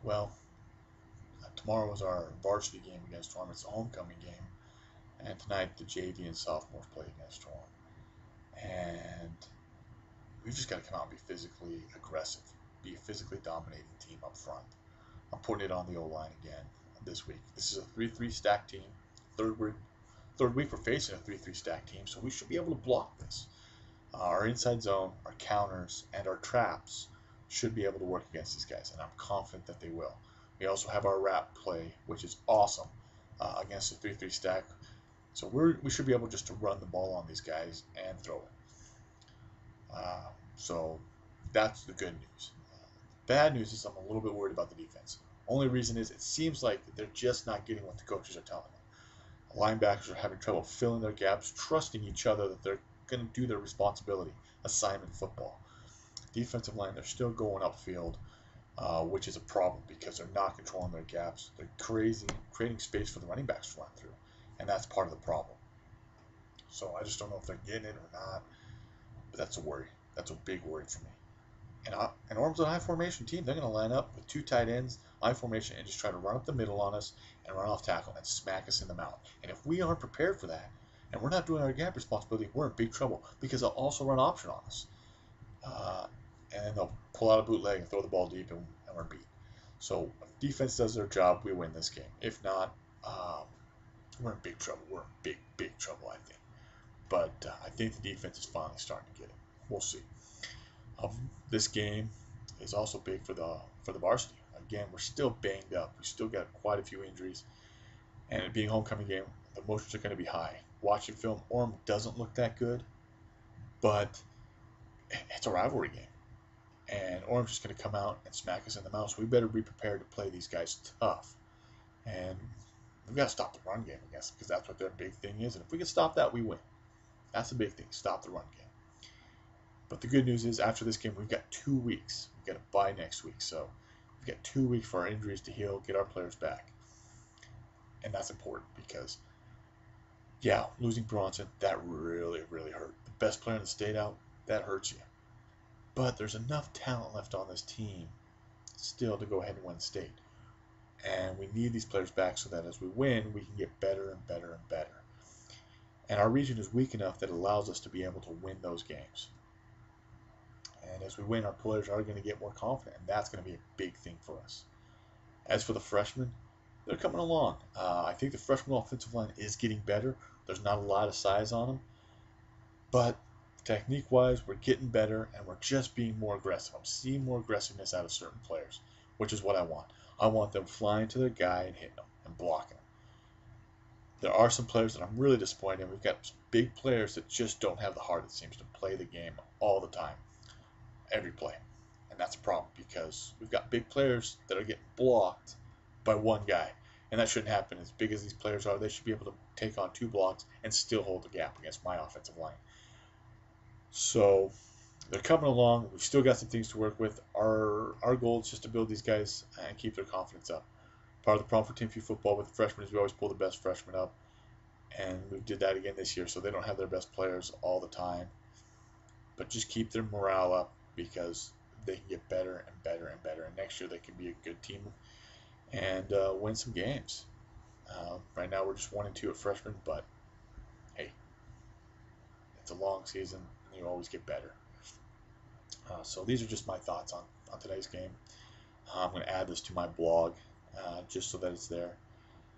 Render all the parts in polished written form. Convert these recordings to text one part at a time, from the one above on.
Well, tomorrow is our varsity game against Orem. It's a homecoming game. And tonight the JV and sophomores play against Orem. And we've just got to come out and be physically aggressive, be a physically dominating team up front. I'm putting it on the O-line again this week. This is a 3-3 stack team. Third week, third week we're facing a 3-3 stack team, so we should be able to block this. Our inside zone, our counters, and our traps should be able to work against these guys, and I'm confident that they will. We also have our wrap play, which is awesome against the 3-3 stack. So we should be able just to run the ball on these guys and throw it. So that's the good news. Bad news is I'm a little bit worried about the defense. Only reason is it seems like they're just not getting what the coaches are telling them. Linebackers are having trouble filling their gaps, trusting each other that they're going to do their responsibility, assignment football. Defensive line, they're still going upfield, which is a problem because they're not controlling their gaps. They're creating space for the running backs to run through, and that's part of the problem. So I just don't know if they're getting it or not, but that's a worry. That's a big worry for me. And Orm's an I formation team. They're going to line up with two tight ends, I formation, and just try to run up the middle on us and run off tackle and smack us in the mouth. And if we aren't prepared for that, and we're not doing our gap responsibility, we're in big trouble because they'll also run option on us. And then they'll pull out a bootleg and throw the ball deep, and we're beat. So if defense does their job, we win this game. If not, we're in big trouble. We're in big trouble, I think. But I think the defense is finally starting to get it. We'll see. This game is also big for the varsity. Again, we're still banged up. We still got quite a few injuries, and it being a homecoming game, the emotions are going to be high. Watching film, Orem doesn't look that good, but it's a rivalry game, and Orem's just going to come out and smack us in the mouth. So we better be prepared to play these guys tough, and we've got to stop the run game, I guess, because that's what their big thing is. And if we can stop that, we win. That's the big thing: stop the run game. But the good news is after this game, we've got 2 weeks. We've got a bye next week. So we've got 2 weeks for our injuries to heal, get our players back. And that's important because, yeah, losing Bronson, that really, really hurt. The best player in the state out, that hurts you. But there's enough talent left on this team still to go ahead and win state. And we need these players back so that as we win, we can get better and better and better. And our region is weak enough that it allows us to be able to win those games. And as we win, our players are going to get more confident, and that's going to be a big thing for us. As for the freshmen, they're coming along. I think the freshman offensive line is getting better. There's not a lot of size on them, but technique-wise, we're getting better, and we're just being more aggressive. I'm seeing more aggressiveness out of certain players, which is what I want. I want them flying to their guy and hitting them and blocking them. There are some players that I'm really disappointed in. We've got some big players that just don't have the heart, it seems, to play the game all the time. Every play. And that's a problem because we've got big players that are getting blocked by one guy. And that shouldn't happen. As big as these players are, they should be able to take on 2 blocks and still hold the gap against my offensive line. So they're coming along. We've still got some things to work with. Our goal is just to build these guys and keep their confidence up. Part of the problem for Team Few football with the freshmen is we always pull the best freshmen up. And we did that again this year, so they don't have their best players all the time. But just keep their morale up, because they can get better and better and better. And next year they can be a good team and win some games. Right now we're just 1-2 at freshman, but hey, it's a long season and you always get better. So these are just my thoughts on today's game. I'm going to add this to my blog just so that it's there.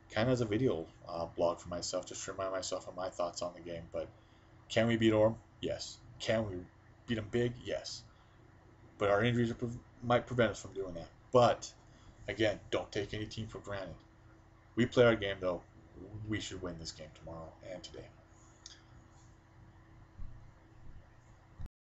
Kind of as a video blog for myself, just to remind myself of my thoughts on the game. But can we beat Orem? Yes. Can we beat them big? Yes. But our injuries might prevent us from doing that. But, again, don't take any team for granted. We play our game, though. We should win this game tomorrow and today.